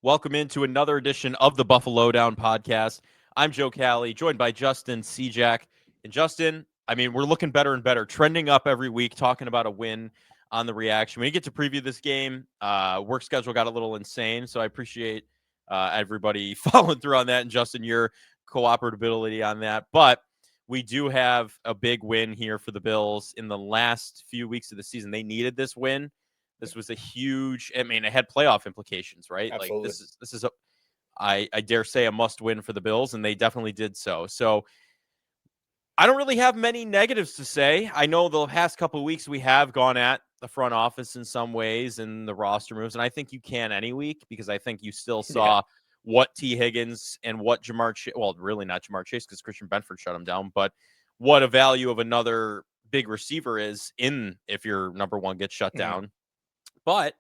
Welcome into another edition of the Buffalo Down podcast. I'm Joe Cali, joined by Justin Siejak. And Justin, we're looking better and better, trending up every week, talking about a win on the reaction. We get to preview this game. Work schedule got a little insane, so I appreciate everybody following through on that. And Justin, your cooperability on that. But we do have a big win here for the Bills in the last few weeks of the season. They needed this win. This was a huge, it had playoff implications, right? Absolutely. Like this is I dare say a must win for the Bills, and they definitely did so. So I don't really have many negatives to say. I know the past couple of weeks we have gone at the front office in some ways and the roster moves, and I think you can any week because I think you still saw what T. Higgins and what Jamar Chase, well, really not Jamar Chase because Christian Benford shut him down, but what a value of another big receiver is in if your number one gets shut down. But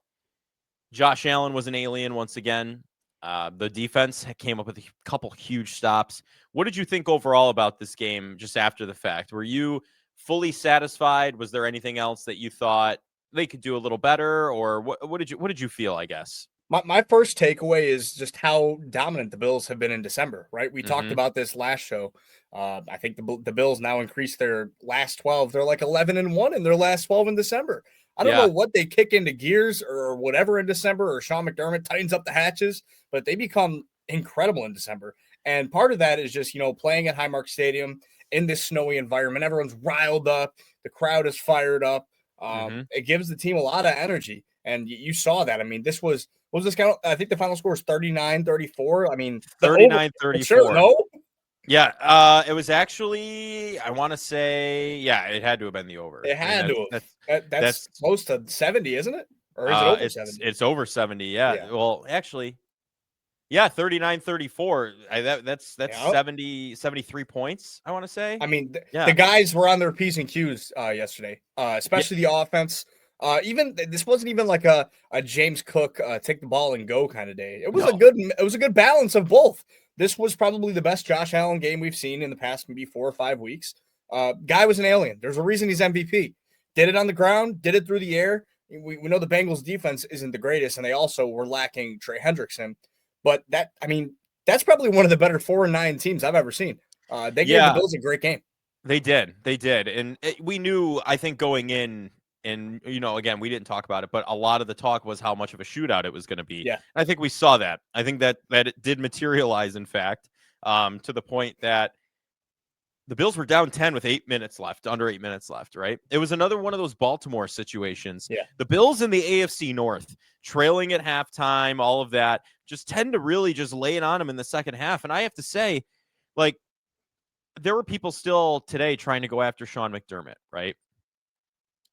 Josh Allen was an alien once again. The defense came up with a couple huge stops. What did you think overall about this game just after the fact? Were you fully satisfied? Was there anything else that you thought they could do a little better? Or what did you feel, I guess? My first takeaway is just how dominant the Bills have been in December, right? We talked about this last show. I think the Bills now increased their last 12. They're like 11-1 in their last 12 in December. I don't know what they kick into gears or whatever in December, or Sean McDermott tightens up the hatches, but they become incredible in December. And part of that is just, playing at Highmark Stadium in this snowy environment. Everyone's riled up. The crowd is fired up. It gives the team a lot of energy. And you saw that. This was this kind of, I think the final score was 39-34. 39-34. Sure, no? Yeah, it was actually, I want to say, it had to have been the over. It had to have. That's close to 70, isn't it? Or is it over 70? It's over 70, yeah. Well, actually, 39-34. That's 73 points, I want to say. The guys were on their P's and Q's yesterday, especially the offense. Even this wasn't even like a James Cook take the ball and go kind of day. It was a good balance of both. This was probably the best Josh Allen game we've seen in the past maybe 4 or 5 weeks. Guy was an alien. There's a reason he's MVP. Did it on the ground, did it through the air. We know the Bengals defense isn't the greatest, and they also were lacking Trey Hendrickson. But that's probably one of the better 4-9 teams I've ever seen. They gave the Bills a great game. They did. And we knew, I think, going in, and, again, we didn't talk about it, but a lot of the talk was how much of a shootout it was going to be. Yeah. I think we saw that. I think that it did materialize, in fact, to the point that the Bills were down 10 with under 8 minutes left, right? It was another one of those Baltimore situations. Yeah. The Bills in the AFC North, trailing at halftime, all of that, just tend to really just lay it on them in the second half. And I have to say, there were people still today trying to go after Sean McDermott, right?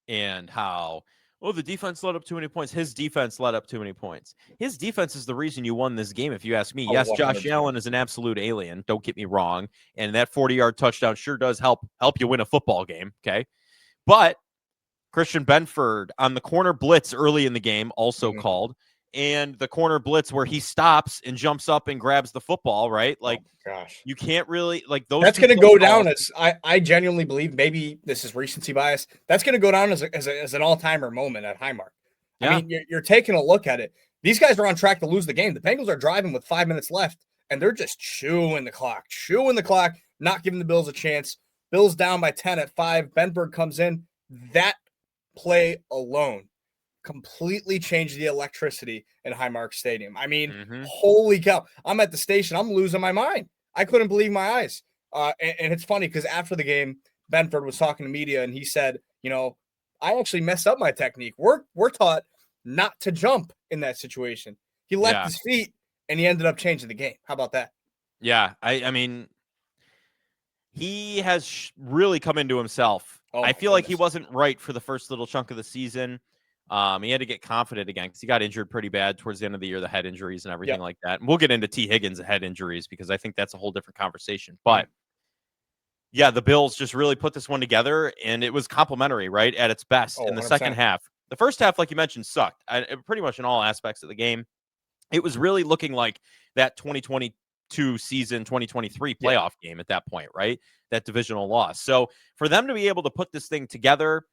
And how, the defense let up too many points. His defense let up too many points. His defense is the reason you won this game, if you ask me. Yes, 100%. Josh Allen is an absolute alien. Don't get me wrong. And that 40-yard touchdown sure does help you win a football game, okay? But Christian Benford on the corner blitz early in the game, also called, and the corner blitz where he stops and jumps up and grabs the football, right? Gosh, you can't really those. That's going to go down as I genuinely believe. Maybe this is recency bias. That's going to go down as an all-timer moment at Highmark. Yeah. You're taking a look at it. These guys are on track to lose the game. The Bengals are driving with 5 minutes left, and they're just chewing the clock, not giving the Bills a chance. Bills down by 10 at 5. Benford comes in. That play alone completely changed the electricity in Highmark Stadium. Holy cow. I'm at the station. I'm losing my mind. I couldn't believe my eyes. And it's funny because after the game, Benford was talking to media and he said, I actually messed up my technique. We're taught not to jump in that situation. He left his feet and he ended up changing the game. How about that? Yeah. He has really come into himself. I feel like he wasn't right for the first little chunk of the season. He had to get confident again because he got injured pretty bad towards the end of the year, the head injuries and everything like that. And we'll get into T. Higgins' head injuries because I think that's a whole different conversation. But, the Bills just really put this one together, and it was complimentary, right, at its best in the 100%. Second half. The first half, like you mentioned, sucked pretty much in all aspects of the game. It was really looking like that 2022 season, 2023 playoff game at that point, right, that divisional loss. So for them to be able to put this thing together,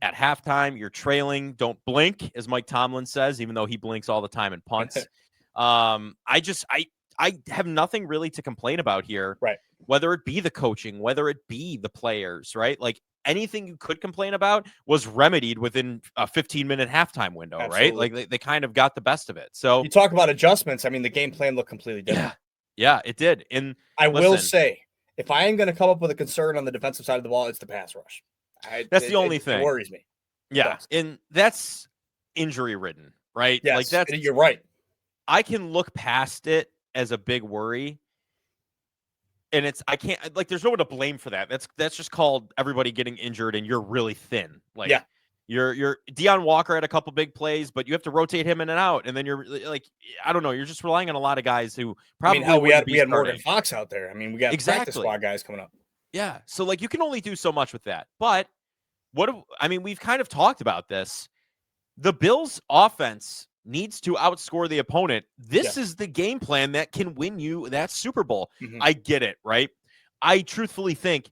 at halftime, you're trailing. Don't blink, as Mike Tomlin says, even though he blinks all the time and punts. I have nothing really to complain about here. Right. Whether it be the coaching, whether it be the players, right? Like anything you could complain about was remedied within a 15-minute halftime window, right? Absolutely. Like they kind of got the best of it. So You talk about adjustments. I mean, the game plan looked completely different. yeah, it did. And I will listen, say, if I am going to come up with a concern on the defensive side of the ball, it's the pass rush. that's the only It thing. worries me. Yeah, and that's injury ridden, right? Like Yes, you're right. I can look past it as a big worry. And I can't, like, there's no one to blame for that. That's just called everybody getting injured and you're really thin. Like, yeah. You're Deion Walker had a couple big plays, but you have to rotate him in and out. And then you're like, I don't know. You're just relying on a lot of guys who probably we had starting. Morgan Fox out there. I mean, we got practice squad guys coming up. Yeah. So like you can only do so much with that. But we've kind of talked about this. The Bills offense needs to outscore the opponent. This is the game plan that can win you that Super Bowl. Mm-hmm. I get it, right? I truthfully think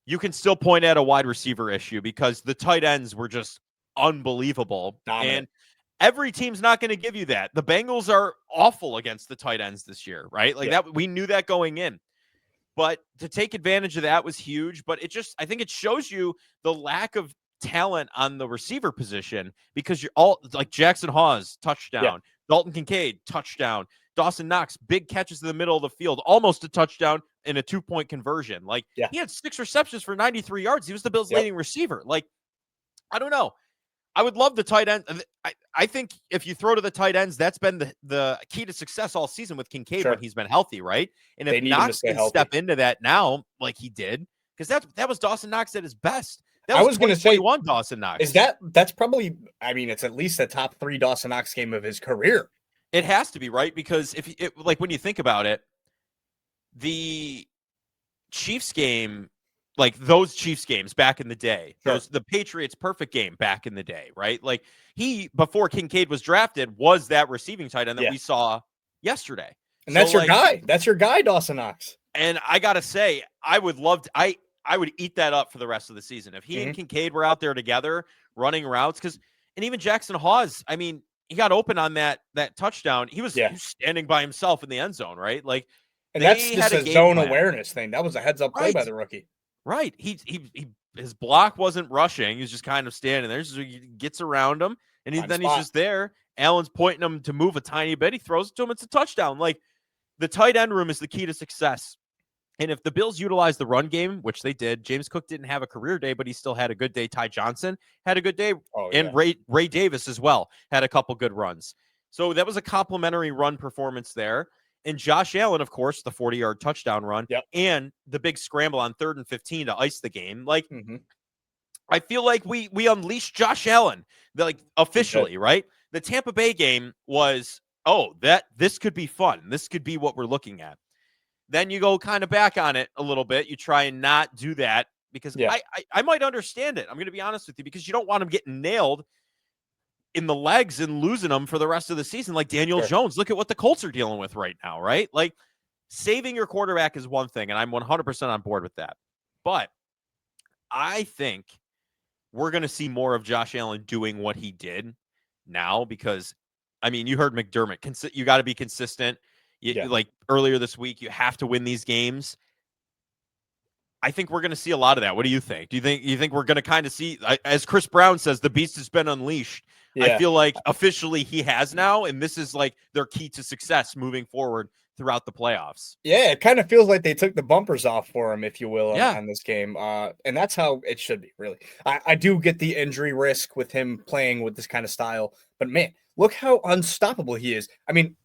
you can still point at a wide receiver issue because the tight ends were just unbelievable. Dominant. And every team's not going to give you that. The Bengals are awful against the tight ends this year, right? Like that, we knew that going in. But to take advantage of that was huge. But I think it shows you the lack of talent on the receiver position because you're all like Jackson Hawes, touchdown. Dalton Kincaid, touchdown. Dawson Knox, big catches in the middle of the field, almost a touchdown in a 2-point conversion. Like he had 6 receptions for 93 yards. He was the Bills' leading receiver. Like, I don't know. I would love the tight end. I think if you throw to the tight ends, that's been the key to success all season with Kincaid when he's been healthy, right? And if Knox can step into that now, like he did, because that was Dawson Knox at his best. I was going to say Dawson Knox. Is that's probably, I mean, it's at least the top 3 Dawson Knox game of his career. It has to be, right? Because when you think about it, the Chiefs game, like those Chiefs games back in the day, the Patriots perfect game back in the day, right? Like before Kincaid was drafted, was that receiving tight end that we saw yesterday. And that's your guy. That's your guy, Dawson Knox. And I got to say, I would love to, I would eat that up for the rest of the season. If he and Kincaid were out there together running routes, and even Jackson Hawes, I mean, he got open on that touchdown. He was standing by himself in the end zone, right? Like, and that's just a zone awareness thing. That was a heads up play by the rookie. Right. His block wasn't rushing. He was just kind of standing there. So he gets around him, and he's just there. Allen's pointing him to move a tiny bit. He throws it to him. It's a touchdown. Like, the tight end room is the key to success. And if the Bills utilize the run game, which they did, James Cook didn't have a career day, but he still had a good day. Ty Johnson had a good day, and Ray Davis as well had a couple good runs. So that was a complimentary run performance there. And Josh Allen, of course, the 40-yard touchdown run, and the big scramble on 3rd and 15 to ice the game. Like, I feel like we unleashed Josh Allen, officially, right? The Tampa Bay game was, this could be fun. This could be what we're looking at. Then you go kind of back on it a little bit. You try and not do that because I might understand it. I'm going to be honest with you, because you don't want him getting nailed in the legs and losing them for the rest of the season. Like Daniel Jones, look at what the Colts are dealing with right now, right? Like, saving your quarterback is one thing, and I'm 100% on board with that. But I think we're going to see more of Josh Allen doing what he did now because, I mean, you heard McDermott. You got to be consistent. Like earlier this week, you have to win these games. I think we're going to see a lot of that. What do you think? Do you think we're going to kind of see, as Chris Brown says, the beast has been unleashed? I feel like officially he has now, and this is like their key to success moving forward throughout the playoffs. Yeah, it kind of feels like they took the bumpers off for him, if you will, on this game. And that's how it should be, really. I do get the injury risk with him playing with this kind of style, but man, look how unstoppable he is. I mean,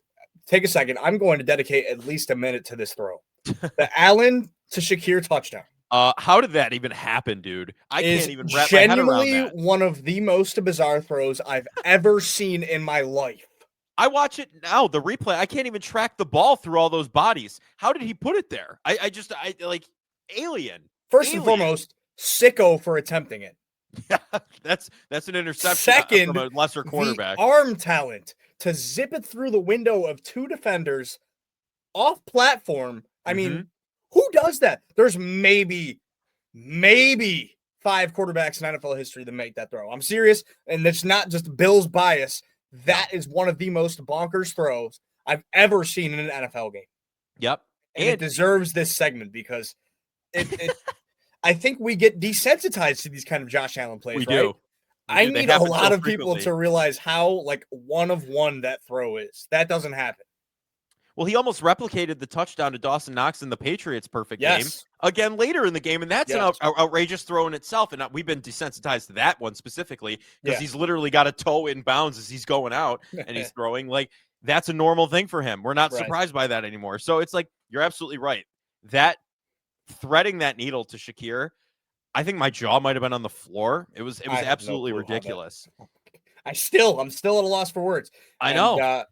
take a second. I'm going to dedicate at least a minute to this throw. The Allen to Shakir touchdown. How did that even happen, dude? I can't even wrap my head around that. Genuinely one of the most bizarre throws I've ever seen in my life. I watch it now, the replay. I can't even track the ball through all those bodies. How did he put it there? I like alien. First and foremost, sicko for attempting it. Yeah, that's an interception. Second, from a lesser quarterback. The arm talent to zip it through the window of 2 defenders off platform. I mean, who does that? There's maybe 5 quarterbacks in NFL history that make that throw. I'm serious, and it's not just Bill's bias. That is one of the most bonkers throws I've ever seen in an NFL game. Yep. And it deserves this segment because it I think we get desensitized to these kind of Josh Allen plays, we right? do. I They need a happen lot so of people frequently. to realize how like one of one that throw is. That doesn't happen. Well, he almost replicated the touchdown to Dawson Knox in the Patriots' perfect game again later in the game, and that's an outrageous throw in itself. And we've been desensitized to that one specifically because he's literally got a toe in bounds as he's going out and he's throwing. Like, that's a normal thing for him. We're not surprised by that anymore. So it's like, you're absolutely right. That threading that needle to Shakir, I think my jaw might have been on the floor. It was absolutely ridiculous. I'm still at a loss for words. I know.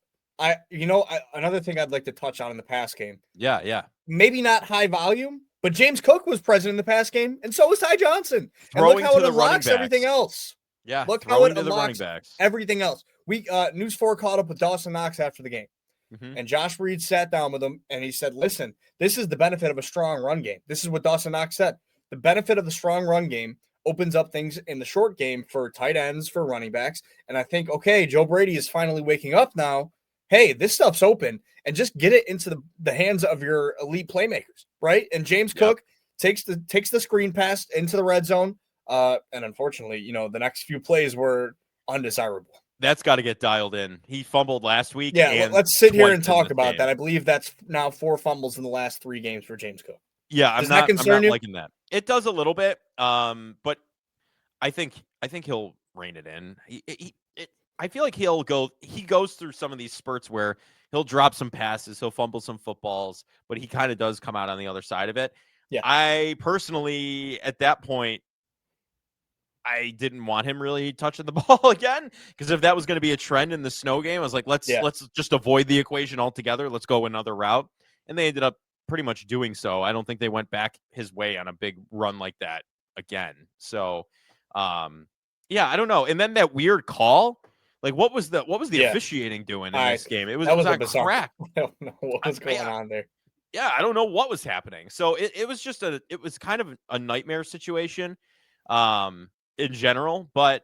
Another thing I'd like to touch on in the pass game. Yeah. Maybe not high volume, but James Cook was present in the pass game, and so was Ty Johnson. Throwing and look how to it unlocks everything else. Yeah, look how it unlocks everything else. News 4 caught up with Dawson Knox after the game. And Josh Reed sat down with him and he said, listen, this is the benefit of a strong run game. This is what Dawson Knox said. The benefit of the strong run game opens up things in the short game for tight ends, for running backs. And I think, okay, Joe Brady is finally waking up now. Hey, this stuff's open, and just get it into the hands of your elite playmakers, right? And James Cook takes the screen pass into the red zone. And unfortunately, the next few plays were undesirable. That's got to get dialed in. He fumbled last week. Yeah, let's sit here and talk about that. I believe that's now 4 fumbles in the last 3 games for James Cook. Yeah, I'm not liking that. It does a little bit, but I think he'll rein it in. I feel like he goes through some of these spurts where he'll drop some passes, he'll fumble some footballs, but he kind of does come out on the other side of it. Yeah. I personally, at that point, I didn't want him really touching the ball again, because if that was going to be a trend in the snow game, I was like, let's just avoid the equation altogether. Let's go another route. And they ended up pretty much doing so. I don't think they went back his way on a big run like that again. So, yeah, I don't know. And then that weird call, like what was the officiating doing in this game? It was on crack. I don't know what was going on there. Yeah, I don't know what was happening. So it was just it was kind of a nightmare situation. In general, but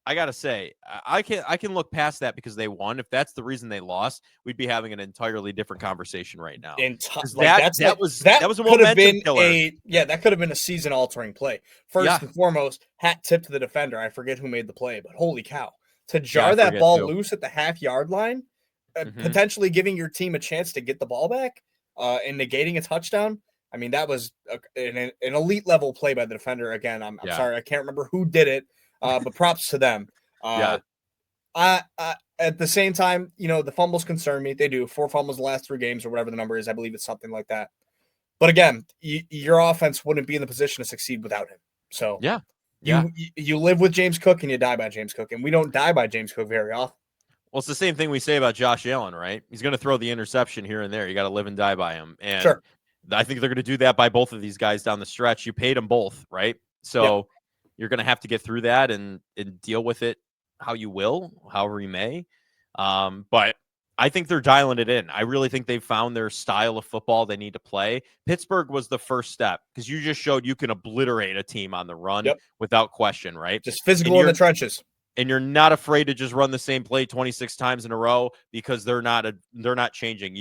I gotta say, I can look past that because they won. If that's the reason they lost, we'd be having an entirely different conversation right now. That was a momentum killer. That could have been a season altering play. First and foremost, hat tip to the defender. I forget who made the play, but holy cow, to jar that ball loose at the half-yard line, potentially giving your team a chance to get the ball back, and negating a touchdown. I mean, that was an elite level play by the defender. Again, I'm sorry, I can't remember who did it, but props to them. At the same time, the fumbles concern me. They do 4 fumbles the last 3 games or whatever the number is. I believe it's something like that. But again, your offense wouldn't be in the position to succeed without him. So you live with James Cook and you die by James Cook, and we don't die by James Cook very often. Well, it's the same thing we say about Josh Allen, right? He's going to throw the interception here and there. You got to live and die by him. And sure. I think they're going to do that by both of these guys down the stretch. You paid them both, right? So you're going to have to get through that and deal with it how you will, however you may. But I think they're dialing it in. I really think they've found their style of football they need to play. Pittsburgh was the first step because you just showed you can obliterate a team on the run without question, right? Just physical in the trenches. And you're not afraid to just run the same play 26 times in a row because they're not changing.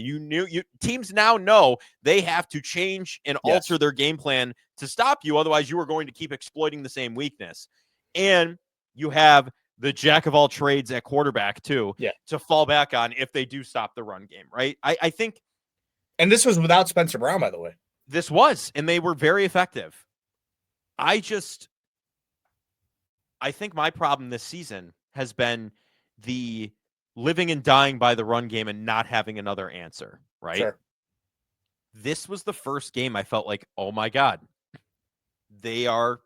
Teams now know they have to change and alter their game plan to stop you. Otherwise, you are going to keep exploiting the same weakness. And you have the jack of all trades at quarterback too to fall back on if they do stop the run game, right? I think. And this was without Spencer Brown, by the way. This was, and they were very effective. I think my problem this season has been the living and dying by the run game and not having another answer, right? Sure. This was the first game I felt like, oh my God, they're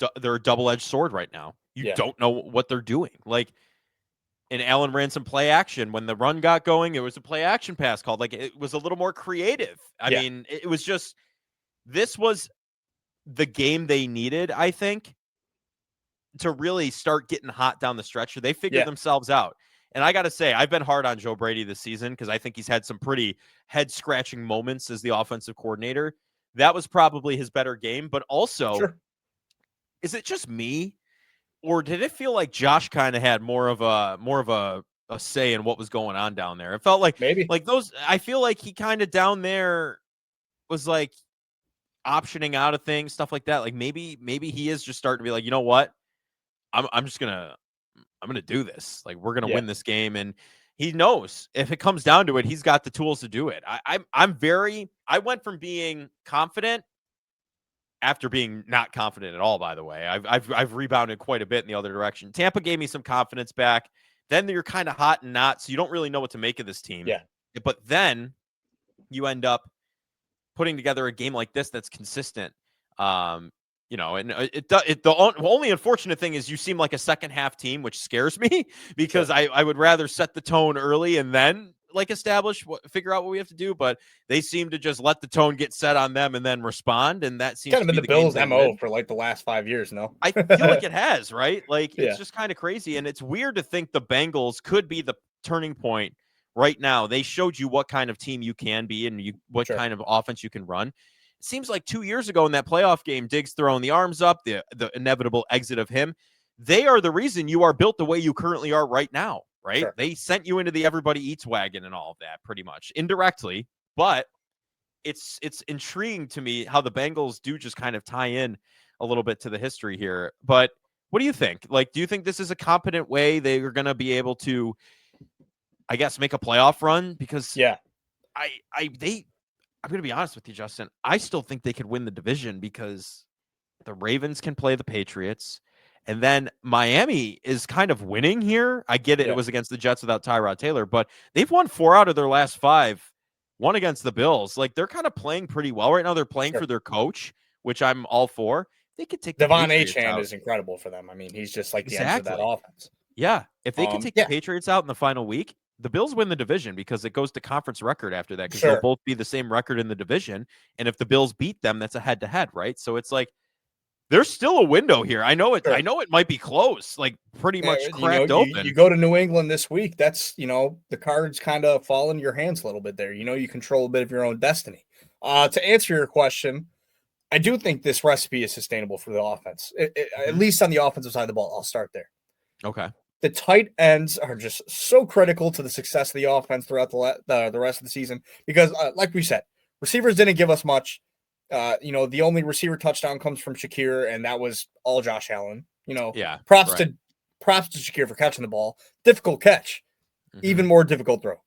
a double-edged sword right now. You don't know what they're doing. Like, and Allen ran some play action. When the run got going, it was a play action pass called. Like, it was a little more creative. I mean, it was just, this was the game they needed, I think, to really start getting hot down the stretch. They figured themselves out. And I got to say, I've been hard on Joe Brady this season because I think he's had some pretty head-scratching moments as the offensive coordinator. That was probably his better game. But also, is it just me? Or did it feel like Josh kind of had more of a a say in what was going on down there. It felt like Maybe. those. I feel like he kind of down there was like optioning out of things, stuff like that. Like maybe he is just starting to be like, you know what, I'm just gonna do this. Like we're gonna Yeah. win this game, and he knows if it comes down to it, he's got the tools to do it. I went from being confident after being not confident at all. By the way, I've rebounded quite a bit in the other direction. Tampa gave me some confidence back. Then you're kind of hot and not, so you don't really know what to make of this team. Yeah. But then you end up putting together a game like this that's consistent. And the only unfortunate thing is you seem like a second half team, which scares me because Sure. I would rather set the tone early and then like figure out what we have to do. But they seem to just let the tone get set on them and then respond. And that seems Kind of to been be the the game Bills' they MO win. for like the last 5 years, no? I feel like it has, right? Like it's Yeah. just kind of crazy. And it's weird to think the Bengals could be the turning point right now. They showed you what kind of team you can be and what Sure. kind of offense you can run. It seems like 2 years ago in that playoff game, Diggs throwing the arms up, the inevitable exit of him. They are the reason you are built the way you currently are right now, right? Sure. They sent you into the everybody eats wagon and all of that pretty much indirectly, but it's intriguing to me how the Bengals do just kind of tie in a little bit to the history here. But what do you think? Like, do you think this is a competent way they are going to be able to, I guess, make a playoff run? Because Yeah. I'm going to be honest with you, Justin. I still think they could win the division because the Ravens can play the Patriots. And then Miami is kind of winning here. I get it. Yeah. It was against the Jets without Tyrod Taylor, but they've won 4 out of their last 5. One against the Bills. Like they're kind of playing pretty well right now. They're playing for their coach, which I'm all for. They could take the Devon Patriots Achane out. is incredible for them. I mean, he's just like the engine of that Exactly. offense. Yeah. If they could take the Yeah. Patriots out in the final week, the Bills win the division because it goes to conference record after that because Sure. they'll both be the same record in the division. And if the Bills beat them, that's a head-to-head, right? So it's like there's still a window here. I know it. Sure. I know it might be close, like pretty much Yeah, cracked open. You go to New England this week. That's the cards kind of fall in your hands a little bit there. You control a bit of your own destiny. To answer your question, I do think this recipe is sustainable for the offense, at least on the offensive side of the ball. I'll start there. Okay. The tight ends are just so critical to the success of the offense throughout the rest of the season because, like we said, receivers didn't give us much. The only receiver touchdown comes from Shakir, and that was all Josh Allen. Yeah. Props to Shakir for catching the ball. Difficult catch, even more difficult throw.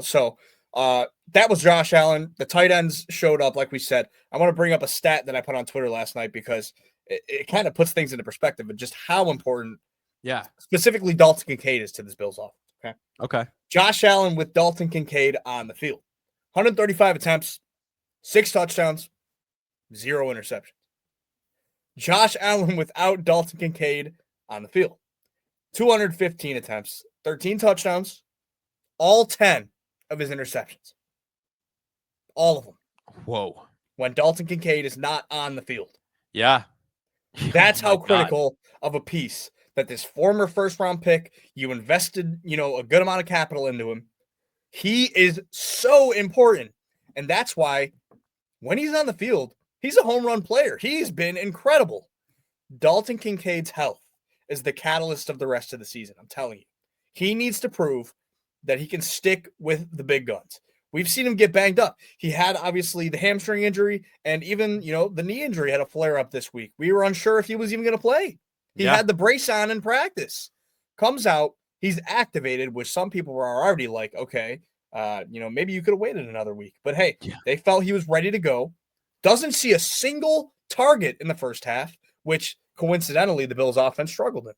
So that was Josh Allen. The tight ends showed up, like we said. I want to bring up a stat that I put on Twitter last night because it kind of puts things into perspective of just how important, specifically Dalton Kincaid is to this Bills offense. Okay. Josh Allen with Dalton Kincaid on the field, 135 attempts, 6 touchdowns, 0 interceptions. Josh Allen without Dalton Kincaid on the field, 215 attempts, 13 touchdowns, all 10 of his interceptions. All of them. Whoa. When Dalton Kincaid is not on the field. Yeah. That's how critical of a piece that this former first-round pick, you invested, a good amount of capital into him. He is so important. And that's why when he's on the field, he's a home run player. He's been incredible. Dalton Kincaid's health is the catalyst of the rest of the season. I'm telling you. He needs to prove that he can stick with the big guns. We've seen him get banged up. He had, obviously, the hamstring injury and even, the knee injury had a flare-up this week. We were unsure if he was even going to play. He had the brace on in practice. Comes out, he's activated, which some people were already like, okay, maybe you could have waited another week. But, hey, they felt he was ready to go. Doesn't see a single target in the first half, which, coincidentally, the Bills' offense struggled in.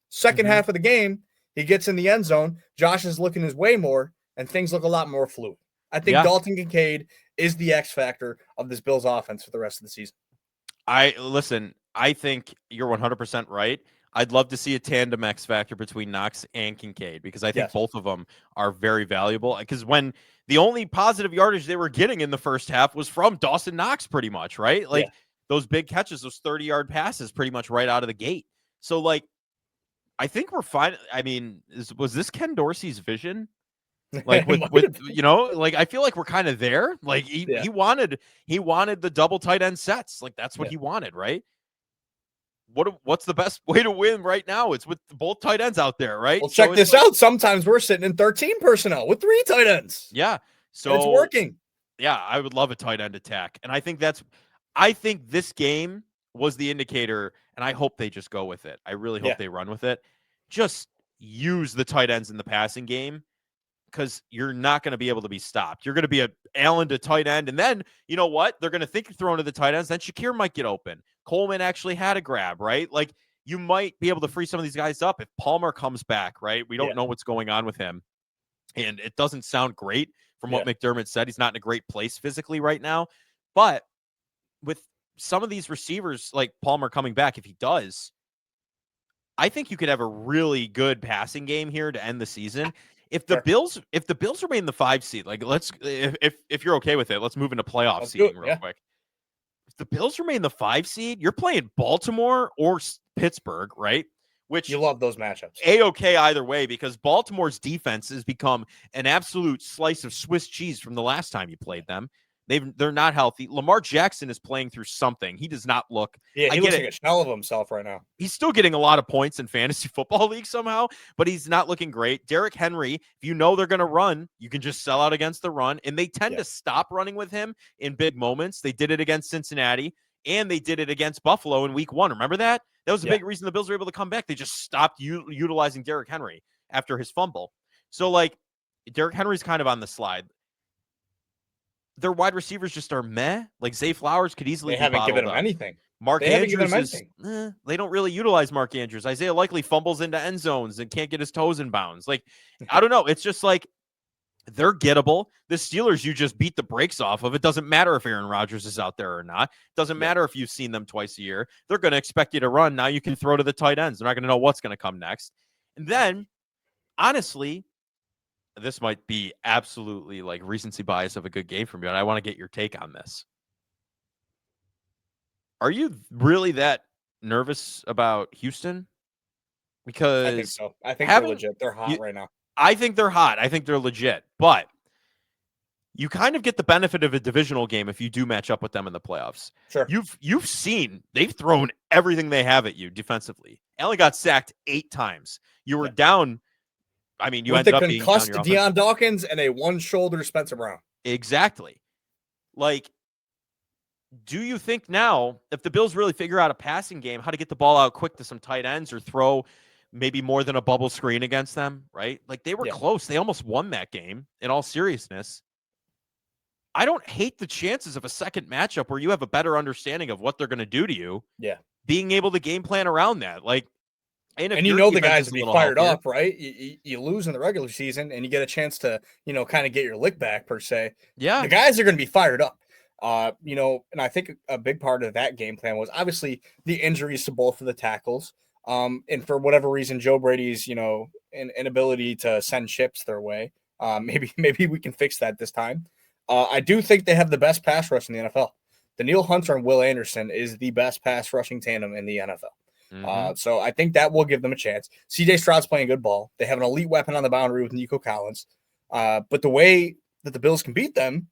Second half of the game, he gets in the end zone. Josh is looking his way more, and things look a lot more fluid. I think Dalton Kincaid is the X factor of this Bills offense for the rest of the season. I think you're 100% right. I'd love to see a tandem X factor between Knox and Kincaid because I think both of them are very valuable. Because when the only positive yardage they were getting in the first half was from Dawson Knox, pretty much, right? Like those big catches, those 30-yard passes, pretty much right out of the gate. So, like, I think we're fine. I mean, was this Ken Dorsey's vision? Like with like I feel like we're kind of there. Like he wanted the double tight end sets. Like that's what he wanted, right? what's the best way to win right now? It's with both tight ends out there, right? Well, check this out. Sometimes we're sitting in 13 personnel with 3 tight ends. Yeah. So and it's working. Yeah, I would love a tight end attack. And I think this game was the indicator, and I hope they just go with it. I really hope they run with it. Just use the tight ends in the passing game, because you're not going to be able to be stopped. You're going to be Allen to tight end, and then you know what? They're going to think you're throwing to the tight ends. Then Shakir might get open. Coleman actually had a grab, right? Like, you might be able to free some of these guys up if Palmer comes back, right? We don't know what's going on with him, and it doesn't sound great from what McDermott said. He's not in a great place physically right now, but with some of these receivers like Palmer coming back, if he does, I think you could have a really good passing game here to end the season. If the Bills remain the 5 seed, like if you're okay with it, let's move into playoff seeding real quick. If the Bills remain the 5 seed, you're playing Baltimore or Pittsburgh, right? Which you love those matchups. A-okay either way, because Baltimore's defense has become an absolute slice of Swiss cheese from the last time you played them. They're not healthy. Lamar Jackson is playing through something. He does not look. Yeah, he looks like a shell of himself right now. He's still getting a lot of points in fantasy football league somehow, but he's not looking great. Derrick Henry, if you know they're going to run, you can just sell out against the run, and they tend to stop running with him in big moments. They did it against Cincinnati, and they did it against Buffalo in week 1. Remember that? That was a big reason the Bills were able to come back. They just stopped utilizing Derrick Henry after his fumble. So, like, Derrick Henry's kind of on the slide. Their wide receivers just are meh. Like, Zay Flowers could easily be bottled up. They haven't given him anything. Mark Andrews they don't really utilize Mark Andrews. Isaiah Likely fumbles into end zones and can't get his toes in bounds. Like, I don't know. It's just like they're gettable. The Steelers, you just beat the brakes off of. It doesn't matter if Aaron Rodgers is out there or not. It doesn't matter if you've seen them twice a year. They're going to expect you to run. Now you can throw to the tight ends. They're not going to know what's going to come next. And then, honestly, this might be absolutely like recency bias of a good game from you, and I want to get your take on this. Are you really that nervous about Houston? Because I think so. I think they're legit. They're hot right now. I think they're hot. I think they're legit. But you kind of get the benefit of a divisional game if you do match up with them in the playoffs. Sure. You've seen they've thrown everything they have at you defensively. Allen got sacked 8 times. You were down. I mean, you ended up being concussed Deion Dawkins and a one-shoulder Spencer Brown. Exactly. Like, do you think now, if the Bills really figure out a passing game, how to get the ball out quick to some tight ends or throw maybe more than a bubble screen against them, right? Like, they were close. They almost won that game, in all seriousness. I don't hate the chances of a second matchup where you have a better understanding of what they're going to do to you. Yeah. Being able to game plan around that. Like, and you know the guys will be fired up, right? You lose in the regular season, and you get a chance to, kind of get your lick back, per se. Yeah. The guys are going to be fired up. And I think a big part of that game plan was obviously the injuries to both of the tackles. And for whatever reason, Joe Brady's, inability to send chips their way. Maybe we can fix that this time. I do think they have the best pass rush in the NFL. Danielle Hunter and Will Anderson is the best pass rushing tandem in the NFL. So I think that will give them a chance. CJ Stroud's playing good ball. They have an elite weapon on the boundary with Nico Collins. But the way that the Bills can beat them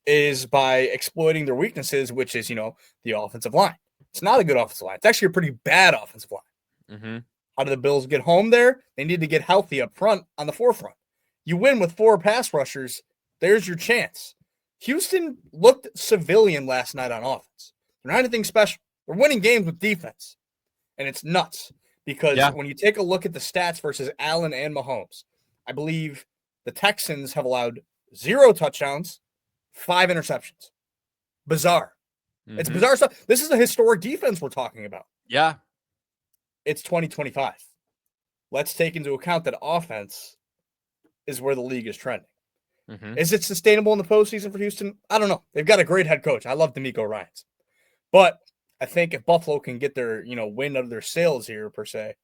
is by exploiting their weaknesses, which is, the offensive line. It's not a good offensive line. It's actually a pretty bad offensive line. How do the Bills get home there? They need to get healthy up front on the forefront. You win with 4 pass rushers. There's your chance. Houston looked civilian last night on offense. They're not anything special. They're winning games with defense. And it's nuts because when you take a look at the stats versus Allen and Mahomes, I believe the Texans have allowed 0 touchdowns, 5 interceptions. Bizarre. It's bizarre stuff. This is a historic defense we're talking about. Yeah. It's 2025. Let's take into account that offense is where the league is trending. Is it sustainable in the postseason for Houston? I don't know. They've got a great head coach. I love D'Amico Ryans. But I think if Buffalo can get their, wind out of their sails here, per se,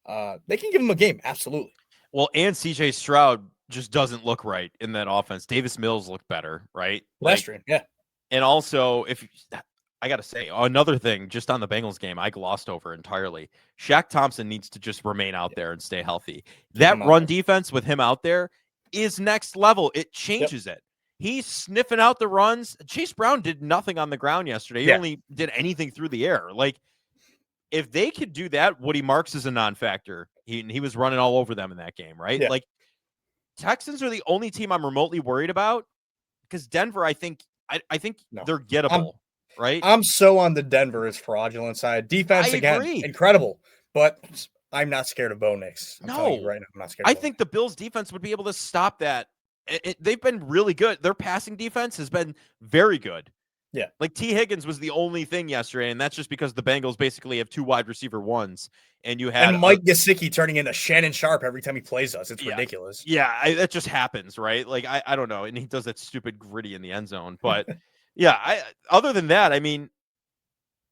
they can give them a game. Absolutely. Well, and CJ Stroud just doesn't look right in that offense. Davis Mills looked better, right? Pedestrian, And also, I got to say, another thing, just on the Bengals game, I glossed over entirely. Shaq Thompson needs to just remain out there and stay healthy. That run defense with him out there is next level. It changes it. He's sniffing out the runs. Chase Brown did nothing on the ground yesterday. He only did anything through the air. Like, if they could do that, Woody Marks is a non-factor. He was running all over them in that game, right? Yeah. Like, Texans are the only team I'm remotely worried about because Denver, I think No. they're gettable, right? I'm so on the Denver is fraudulent side. I Defense, again, agree. incredible. But I'm not scared of Bo Nix. I'm telling you No, right now, I'm not scared I of Bo think Nix. the Bills defense would be able to stop that. They've been really good. Their passing defense has been very good. Yeah. Like T. Higgins was the only thing yesterday, and that's just because the Bengals basically have 2 wide receiver ones, and you had Mike Gesicki turning into Shannon Sharp every time he plays us. It's ridiculous. Yeah, that just happens, right? Like I don't know, and he does that stupid gritty in the end zone. But yeah, other than that, I mean,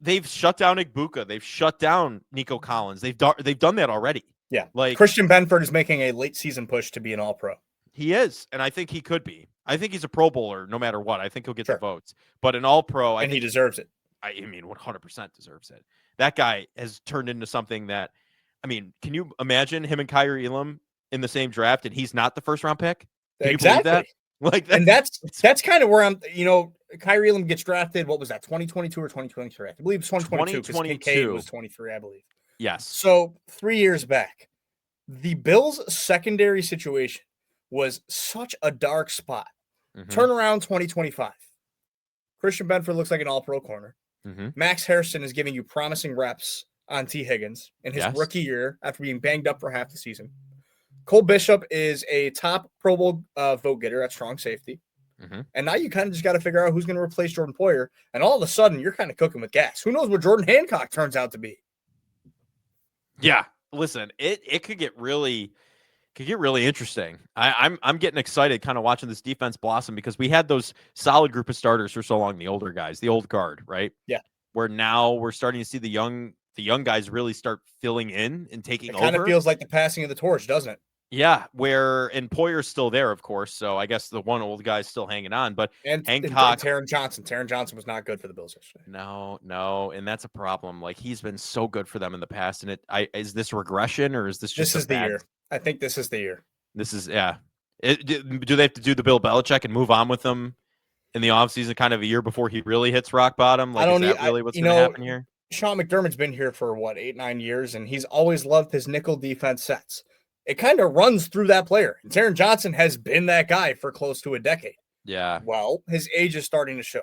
they've shut down Igbuka, they've shut down Nico Collins, they've done that already. Yeah, like Christian Benford is making a late season push to be an All-Pro. He is, and I think he could be. I think he's a Pro Bowler no matter what. I think he'll get the votes, but an All-Pro, and he deserves it. I mean, 100% deserves it. That guy has turned into something that, I mean, can you imagine him and Kyrie Elam in the same draft, and he's not the first-round pick? Can you believe that? Like, and that's kind of where I'm. Kyrie Elam gets drafted. What was that? 2022 or 2023? I believe it's 2022 because Kincaid was 23, I believe. Yes. So 3 years back, the Bills' secondary situation was such a dark spot. Turnaround 2025. Christian Benford looks like an All-Pro corner. Max Harrison is giving you promising reps on T. Higgins in his rookie year after being banged up for half the season. Cole Bishop is a top Pro Bowl vote getter at strong safety. And now you kind of just got to figure out who's going to replace Jordan Poyer. And all of a sudden, you're kind of cooking with gas. Who knows what Jordan Hancock turns out to be? Yeah. Listen, it could get really interesting. I'm getting excited kind of watching this defense blossom because we had those solid group of starters for so long, the older guys, the old guard, right? Yeah. Where now we're starting to see the young guys really start filling in and taking over. It kind of feels like the passing of the torch, doesn't it? Yeah, and Poyer's still there, of course. So I guess the one old guy's still hanging on. But Hancock, Taron Johnson was not good for the Bills yesterday. No, and that's a problem. Like he's been so good for them in the past, and is this regression or is this just the year? I think this is the year. This is do they have to do the Bill Belichick and move on with them in the offseason kind of a year before he really hits rock bottom? Like, is that really what's going to happen here? Sean McDermott's been here for 8-9 years, and he's always loved his nickel defense sets. It kind of runs through that player. And Taron Johnson has been that guy for close to a decade. Yeah. Well, his age is starting to show.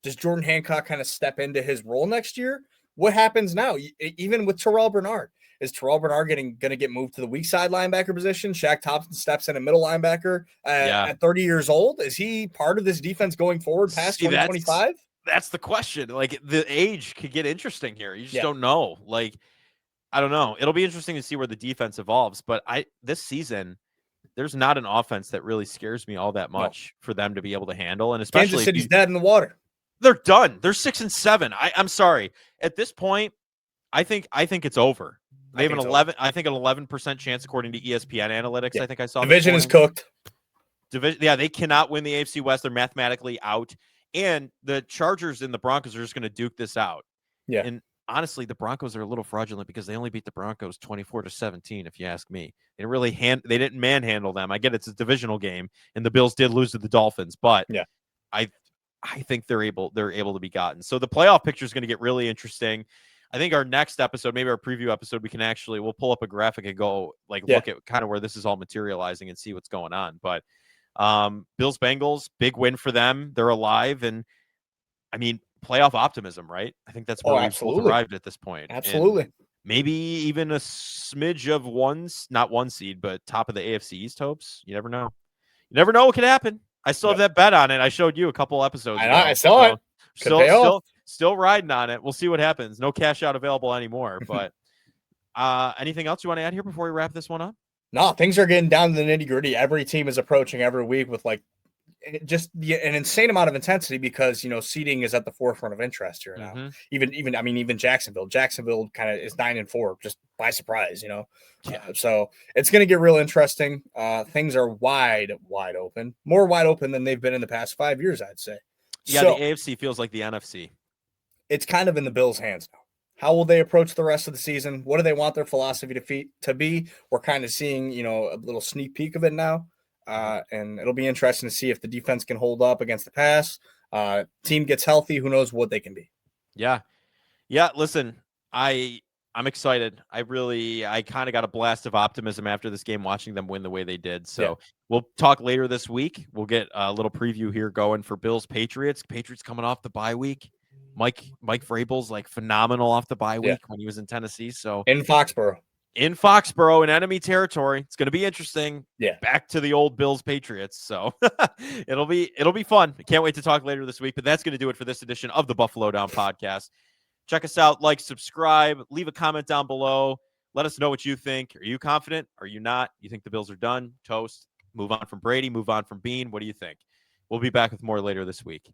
Does Jordan Hancock kind of step into his role next year? What happens now? Even with Terrell Bernard, is Terrell Bernard going to get moved to the weak side linebacker position? Shaq Thompson steps in a middle linebacker at 30 years old. Is he part of this defense going forward past 2025? That's the question. Like the age could get interesting here. You just don't know. Like, I don't know. It'll be interesting to see where the defense evolves. But this season, there's not an offense that really scares me all that much for them to be able to handle. And especially Kansas City's dead in the water. They're done. They're 6-7. I'm sorry. At this point, I think it's over. They have an 11% chance according to ESPN analytics. Yeah. I think I saw division is cooked. They cannot win the AFC West. They're mathematically out. And the Chargers and the Broncos are just going to duke this out. Yeah. And honestly, the Broncos are a little fraudulent because they only beat the Broncos 24-17. If you ask me, they didn't manhandle them. I get it's a divisional game, and the Bills did lose to the Dolphins, but yeah, I think they're able to be gotten. So the playoff picture is going to get really interesting. I think our next episode, maybe our preview episode, we'll pull up a graphic and go look at kind of where this is all materializing and see what's going on. But Bills Bengals, big win for them. They're alive, and I mean playoff optimism, right? I think that's where we've arrived at this point. Absolutely. And maybe even a smidge of not one seed, but top of the AFC East hopes. You never know. You never know what could happen. I still have that bet on it. I showed you a couple episodes ago. I saw it. Still riding on it. We'll see what happens. No cash out available anymore. But anything else you want to add here before we wrap this one up? No, things are getting down to the nitty gritty. Every team is approaching every week with just an insane amount of intensity because seeding is at the forefront of interest here now. Even Jacksonville kind of is 9-4 just by surprise. So it's going to get real interesting. Things are wide open, more wide open than they've been in the past 5 years, I'd say. Yeah, so, the AFC feels like the NFC. It's kind of in the Bills' hands now. How will they approach the rest of the season? What do they want their philosophy to be? We're kind of seeing, a little sneak peek of it now. And it'll be interesting to see if the defense can hold up against the pass. Team gets healthy. Who knows what they can be? Yeah. Yeah. Listen, I I'm excited. I kind of got a blast of optimism after this game, watching them win the way they did. Yeah. So we'll talk later this week. We'll get a little preview here going for Bills Patriots. Patriots coming off the bye week. Mike Vrabel's like phenomenal off the bye week when he was in Tennessee. So in Foxborough, in enemy territory, it's going to be interesting. Yeah. Back to the old Bills Patriots. So it'll be fun. I can't wait to talk later this week. But that's going to do it for this edition of the Buffalo Down Podcast. Check us out, like, subscribe, leave a comment down below. Let us know what you think. Are you confident? Are you not? You think the Bills are done? Toast. Move on from Brady, move on from Bean. What do you think? We'll be back with more later this week.